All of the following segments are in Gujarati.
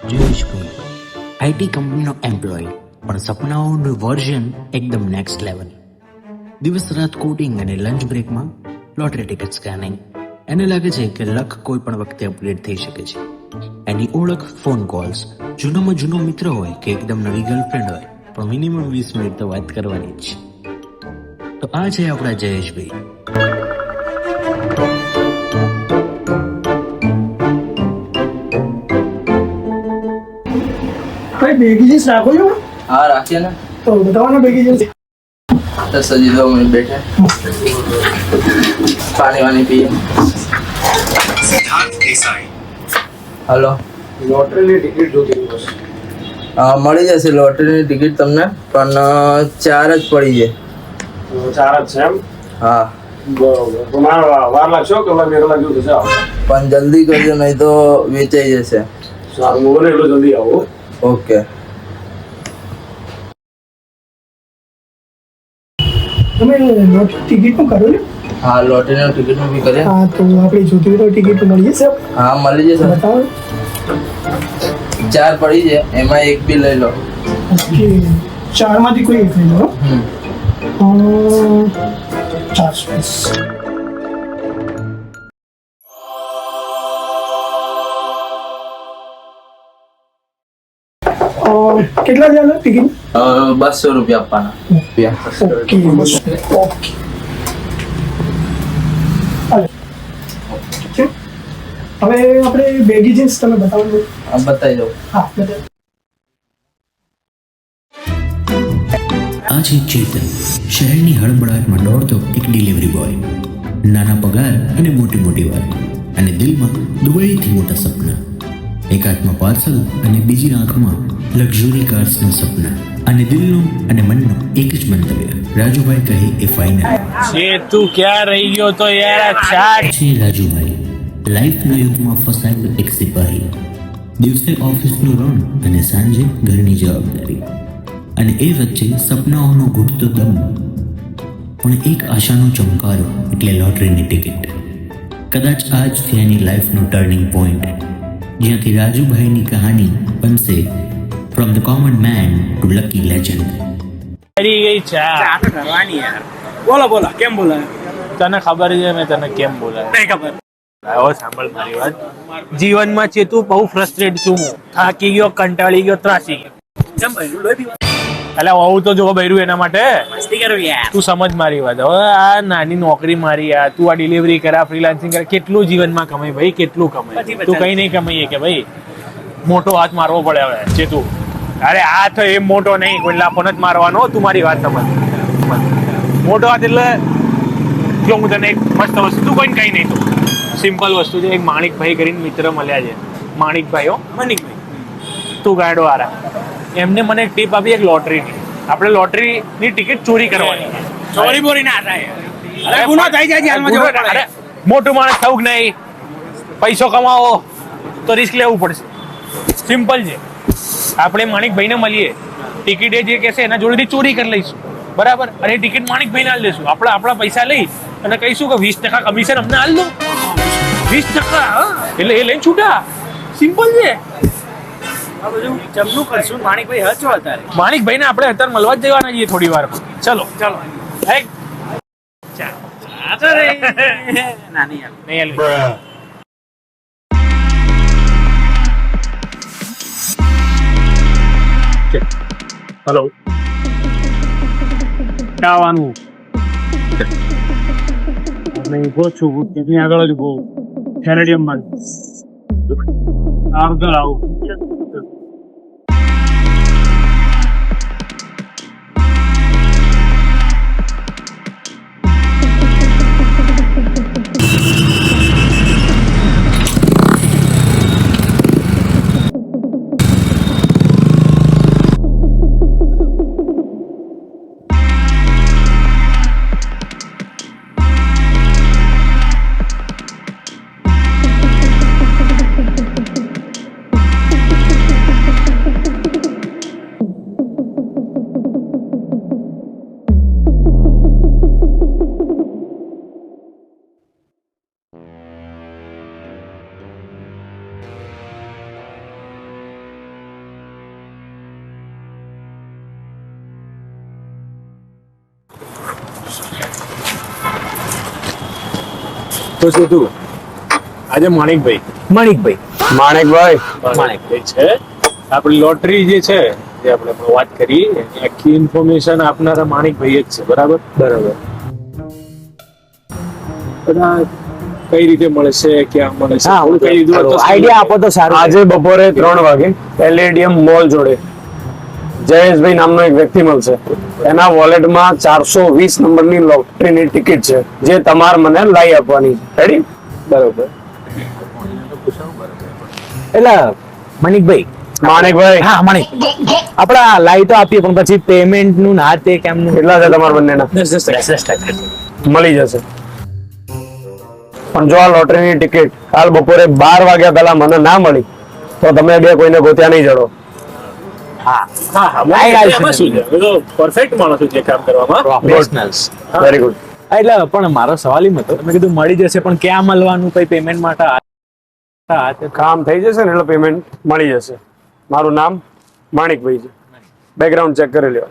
જયેશભાઈ આઈટી કંપનીનો એમ્પ્લોય, પણ સપનાઓનું વર્ઝન એકદમ નેક્સ્ટ લેવલ. દિવસ રાત કોડિંગ અને લંચ બ્રેકમાં લોટરી ટિકિટ સ્કેનિંગ. એને લાગે છે કે લક કોઈ પણ વખતે અપડેટ થઈ શકે છે. એની ઓળખ ફોન કોલ્સ, જૂનોમાં જૂનો મિત્ર હોય કે એકદમ નવી ગર્લફ્રેન્ડ હોય, પણ મિનિમમ 20 મિનિટ તો વાત કરવાની જ છે. તો આ છે આપણા જયેશભાઈ. ભાઈ બેગી જીન્સ રાખો છો? हाँ રાખીએ ને. તો બતાવો ને બેગી જીન્સ. तो सजी 2 मिनट बैठे पानी वानी पिए. हेलो લોટરીની ટિકિટ જોતી બસ. મળી જશે લોટરીની ટિકિટ તમને, પણ 4 જ પડી છે. 4 જ છે એમ? હા બરોબર. તો મારે વાર લાગશે કલાક 2 કલાક જેવું થશે. પણ જલ્દી કરજો, નહીં તો વેચાઈ જશે. સારું, હું બને એટલો જલ્દી આવો. ઓકે. તમે ટિકિટનું કરો ને? હા લોટરીની ટિકિટનું બી કરીએ. હા, તો આપણે જોતી હોય તો ટિકિટ મળી જશે. હા મળી જશે. બતાવો. 4 પડી છે, એમાં એક બી લઈ લો. ઓકે, 4 માંથી કોઈ એક લઈ લો. 4 સ્પેસ. કેટલા છે ટિકિટ? 200 રૂપિયા આપવાના. Okay, okay. હવે આપણે બેગી જીન્સ તમે બતાવો. બતાવી દો. હા, બતાવો. આ છે ચેતન, શહેરની હળબળાટમાં દોડતો એક ડિલિવરી બોય. નાના પગાર અને મોટી મોટી વાત, અને દિલમાં દુબઈથી મોટા સપના. એક હાથમાં પાર્સલ અને બીજી આંખમાં લક્ઝરી કાર્સના સપના. અને દિલનું અને મનનું એક જ મંતવ્ય, રાજુભાઈ કહે એ ફાઇનલ ये तू क्या रही हो तो यार चाट છે. રાજુભાઈ લાઈફના યુગમાં ફસાયેલો એક સિપાહી. દિવસે ઓફિસનું રણ અને સાંજે ઘરની જવાબદારી, અને એ વચ્ચે સપનાઓનો ઘૂટતો દમ. પણ એક આશાનો ચમકારો એટલે લોટરીની ટિકિટ. કદાચ આ જ છે એની લાઈફનું ટર્નિંગ પોઈન્ટ, જ્યાંથી રાજુભાઈની કહાની બનશે from the common man to lucky legend. કરી ગઈ ચાટ કરવાની યાર. બોલો બોલો કેમ બોલાય? તને ખબર છે મેં તને કેમ બોલાય? નહીં ખબર. આવો સાંભળ મારી વાત. જીવનમાં ચેતુ બહુ ફ્રસ્ટ્રેટ છું હું. થાકી ગયો, કંટાળી ગયો, ત્રાસી ગયો. કેમ બૈરું લોહી પીવા? એટલે આવું તો જો બૈરું એના માટે મસ્તી કરું યાર. તું સમજ મારી વાત. હવે આ નાની નોકરી મારી યાર, તું આ ડિલિવરી કરે, ફ્રીલાન્સિંગ કરે, કેટલું જીવનમાં કમાય ભાઈ, કેટલું કમાય? તું કઈ નહીં કમાઈએ કે ભાઈ મોટો હાથ મારવો પડે હવે ચેતુ. અરે હાથ એમ મોટો નહીં, કોઈ લાફો જ મારવાનો. તું મારી વાત સમજ. મોટો હાથ એટલે જો હું તને એક મસ્ત વસ્તુ, તું કોઈ કઈ નહીં, તું સિમ્પલ વસ્તુ છે. એક માણિકભાઈ કરીને મિત્ર મળ્યા છે, માણિકભાઈ. મણિકભાઈ તું ગાડો આરા. એમને મને એક ટીપ આપી એક લોટરીની. આપણે લોટરીની ટિકિટ ચોરી કરવાની. ચોરી બોરી ના થાય, ગુનો થઈ જાય. અરે મોટું માણસ થવું નહીં, પૈસો કમાવો તો રિસ્ક લેવું પડશે. સિમ્પલ છે. આપણે માણિકભાઈને મળીએ, ટિકિટ એ જે કહેશે એના જોડેથી ચોરી કરી લઈશું, બરાબર? અને ટિકિટ માણિકભાઈને હાલ દેશું. આપણે આપણા પૈસા લઈ અને કહીશું કે 20% કમિશન અમને હાલ દો. 20% એટલે એ લઈને છૂટા. સિમ્પલ છે. આ બધું જમનું કરશું. માણિકભાઈ હચો અત્યારે. માણિકભાઈને આપણે અત્યારે મળવા જ જવાના છીએ થોડી વાર. ચલો ચલો. નાની નહીં હેલો આવવાનું ઉભો છું ત્યાં આગળ જ બહુ ખેરેડિયમમાં આગળ આવું. તો શું તું આજે માણિકભાઈ માણેકભાઈ માણિકભાઈ છે આપણી લોટરી જે છે જે આપણે હમણાં વાત કરી એની આખી ઇન્ફોર્મેશન આપનારા માણિકભાઈ જ છે બરાબર બધા કઈ રીતે મળે છે ક્યાં મળે છે થોડું કહી દીધું હોત તો આઈડિયા આપો તો સારું. આજે બપોરે 3 વાગે એલએડીએમ મોલ જોડે જયેશભાઈ નામનો એક વ્યક્તિ મળશે. એના વોલેટમાં 420 નંબરની લોટરીની ટિકિટ છે જે તમારે મને લાવી આપવાની. રેડી? બરોબર. એટલે મણિકભાઈ માણેકભાઈ હા મણિક આપડા લાઈ તો આપીએ પણ પછી પેમેન્ટ નું ના તે કેમનું કેટલા છે તમારા બંનેના? 10%. મળી જશે. પણ જો આ લોટરીની ટિકિટ કાલ બપોરે 12 વાગ્યા પહેલા મને ના મળી તો તમે બે કોઈને ગોત્યા નહીં જડો. હા હા લાઈ હા આવશે. એમાં શું છે હું તો પરફેક્ટ માણસ છું જે કામ કરવામાં પ્રોફેશનલ્સ. Very good. એટલે પણ મારો સવાલ એમ હતો મેં કીધું મળી જશે પણ ક્યાં મળવાનું કઈ પેમેન્ટ માટે કામ થઈ જશે ને એટલે પેમેન્ટ મળી જશે. મારું નામ માણિકભાઈ છે. બેકગ્રાઉન્ડ ચેક કરી લ્યો.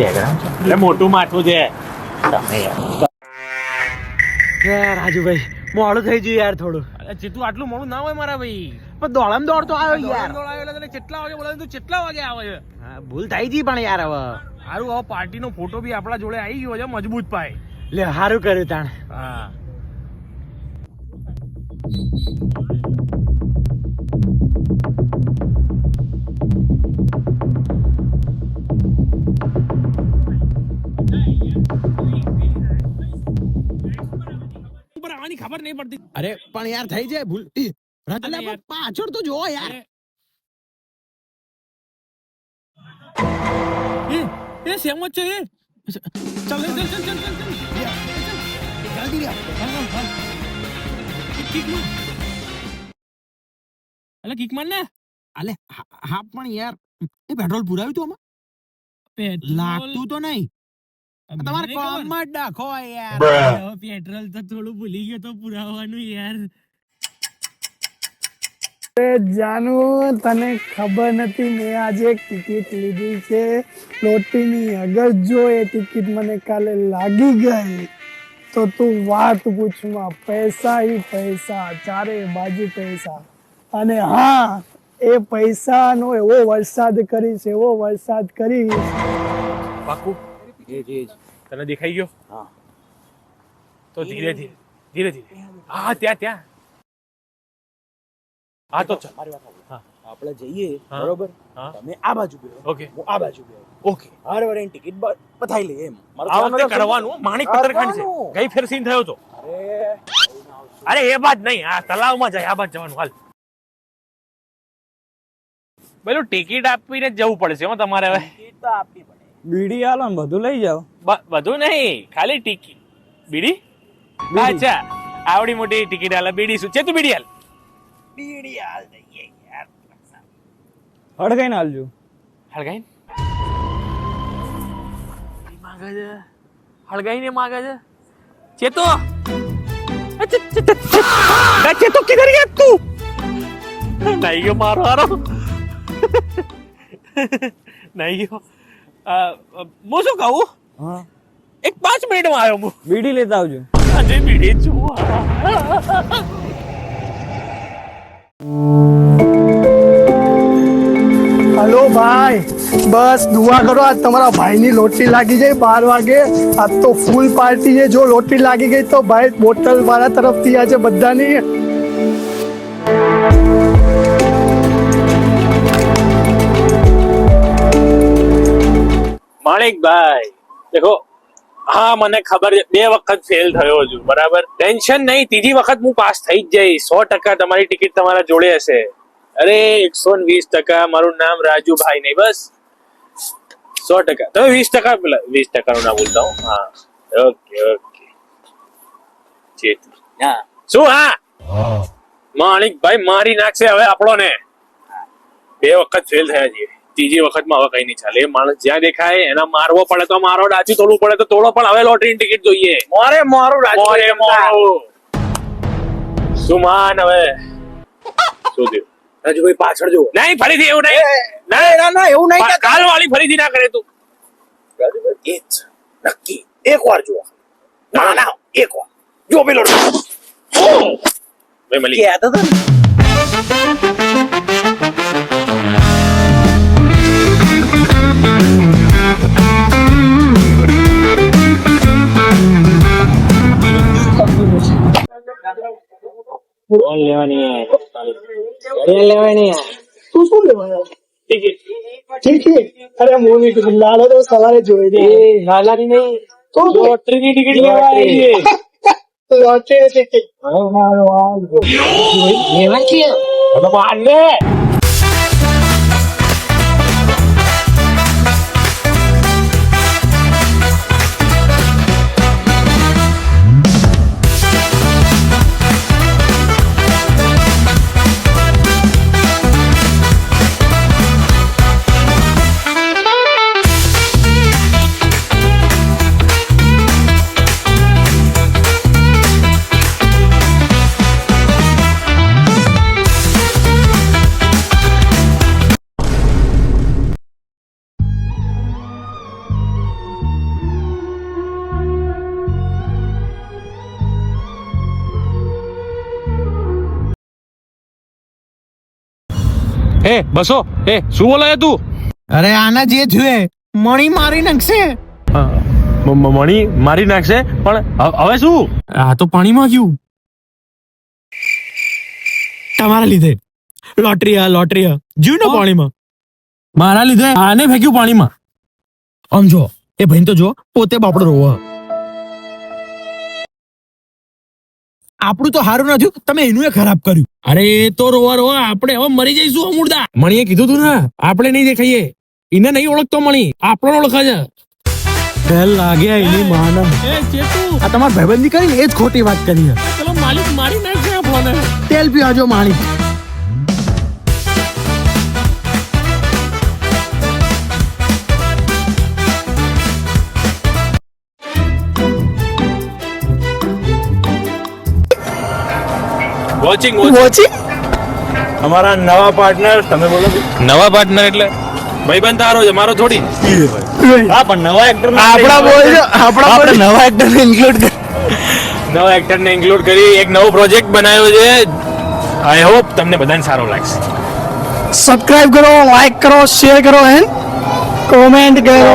એટલે મોટું માથું છે રાજુભાઈ મોડું થઈ ગયું યાર થોડું જેટલું આટલું મોડું ના હોય મારા ભાઈ પણ દોડમ દોડતો આવ્યો યાર કેટલા વાગે બોલાવે તું કેટલા વાગે આવે છે હા, ભૂલ થઈ ગઈ પણ યાર હવે સારું હવે પાર્ટીનો ફોટો બી આપણા જોડે આવી ગયો છે મજબૂત પાય લે સારું કર્યું તાણ હા આની ખબર નહીં પડતી અરે પણ યાર થઈ જાય ભૂલ અલા, પણ પાછળ તો જો યાર એ સેમ જ છે એ ચાલ ચાલ ચાલ ચાલ ચાલ જલ્દી અલે કિક માર ને અલે હા પણ યાર એ પેટ્રોલ પુરાવ્યું તું આમાં લાગતું તો નહીં તમારે કોમમાં ડખો યાર પેટ્રોલ તો થોડું ભૂલી ગયો તો પુરાવાનું યાર જાનુ તને ખબર નથી મેં આજે એક ટિકિટ લીધી છે લોટરીની. અગર જો એ ટિકિટ મને કાલે લાગી ગઈ તો તું વાત પૂછમાં પૈસા ही પૈસા, ચારે બાજુ પૈસા. અને હા એ પૈસાનો એવો વરસાદ કરીશ પાકું તને દેખાઈ ગયો હા. તો ધીરે ધીરે ધીરે ધીરે હા ત્યાં હા તો ચાલ આપણે જઈએ હા. બરોબર હા. તમે આ બાજુ બેહો ઓકે હું આ બાજુ બેહો ઓકે હર વરેની ટિકિટ પથાઈ લઈએ એમ આ વખતે કરવાનું માણિક પત્રખાંડ છે કરવાનું. ગઈ ફેર સીન થયો તો અરે એ બાદ નહીં આ તલાવમાં જાય આ બાદ જવાનું હાલ પેલું ટિકિટ આપીને જ જવું પડશે હો તમારે હવે ટિકિટ તો આપવી પડે બીડી આલો ને બધું લઈ જાઓ બધું નહીં ખાલી ટિકિટ બીડી અચ્છા આવડી મોટી ટિકિટ હાલ બીડી શું છે તું બીડી હાલ બીડી હાલ દઈએ યાર હડકાઈને હાલજો હળગાઈને માગે છે હળગાઈને માગે છે ચેતો ચેતો કિધર ગયા તું નહીં ગયો મારો હારો નહીં ગયો હું શું કહું હા એક 5 મિનિટમાં આવ્યો હું બીડી લેતા આવજો આજે બીડી છું હલો ભાઈ, બસ દુઆ કરો આજ તમારા ભાઈની લોટરી લાગી જાય 12 વાગે. આજ તો ફૂલ પાર્ટી છે. જો લોટરી લાગી ગઈ તો ભાઈ બોટલ મારા તરફથી આજે બધાની. માણિકભાઈ દેખો હા મને ખબર છે 2 વખત ફેલ થયો છું બરાબર ટેન્શન નહીં ત્રીજી વખત હું પાસ થઈ જ જઈશ 100% તમારી ટિકિટ તમારા જોડે હશે અરે 120% મારું નામ રાજુભાઈ નહીં બસ 100% તમે 20% પેલા 20% નું ના બોલતા હું હા ઓકે ઓકે હા શું હા માણિકભાઈ મારી નાખશે હવે આપણો ને 2 વખત ફેલ થયા છીએ ત્રીજી વખતમાં હવે કઈ નહીં ચાલે એ માણસ જ્યાં દેખાય એના મારવો પડે તો મારો ડાચું તોડવું પડે તો તોડો પણ હવે લોટરીની ટિકિટ જોઈએ મોરે મોરું મોરે મોરું સુમાન હવે શું થયું રાજુભાઈ પાછળ જુઓ નહીં ફરીથી એવું નહીં ના એવું નહીં કાલ વાળી ફરીથી ના કરે તું રાજુભાઈ એ જ નક્કી એક વાર જુઓ ના ના એક વાર જો પેલો ભાઈ મળી ગયા હતા કોણ લેવાની લેવાની તું શું લેવાયો ટિકિટ ટિકિટ અરે મોની ટિકિટ લાલો તો સવારે જોઈ દે લાલાની નહીં તો લોટરીની ટિકિટ લેવા આવી છે લોટરી ટિકિટ એ બસો એ શું બોલાય તું અરે આના જે થયું એ મણી મારી નાખશે. મણી મારી નાખશે પણ હવે શું આ તો પાણીમાં ગયું તમારા લીધે. લોટરી જીવ ને પાણીમાં મારા લીધે આને ફેંક્યું પાણીમાં. આમ જો એ ભાઈ તો જો પોતે બાપડો રોવા. આપણું તો સારું ના થયું, તમે એનું એ ખરાબ કર્યું. અરે એ તો રોવા આપણે હવે મરી જઈશું અમૂર્દા. મણીએ કીધું તું ને આપણે નહીં દેખાઈએ, એને નહીં ઓળખતો મણી, આપણને ઓળખે છે. પહેલ લાગ્યા એની માના. આ તમારા ભાઈબંધી કરીને એ જ ખોટી વાત કરી છે. ચલો માલિક મારી નાખશે આપણને. તેલ પીવાજો માલિક. વોચિંગ અમારા નવા પાર્ટનર તમે બોલો. નવા પાર્ટનર એટલે ભાઈબંધ તારો છે, મારો થોડી. હા પણ નવા એક્ટર આપણે નવા એક્ટરને ઇન્ક્લુડ કર. નવા એક્ટરને ઇન્ક્લુડ કરી એક નવો પ્રોજેક્ટ બનાવ્યો છે. આઈ હોપ તમને બધાને સારો લાગશે. સબસ્ક્રાઇબ કરો, લાઈક કરો, શેર કરો એન્ડ કોમેન્ટ કરો.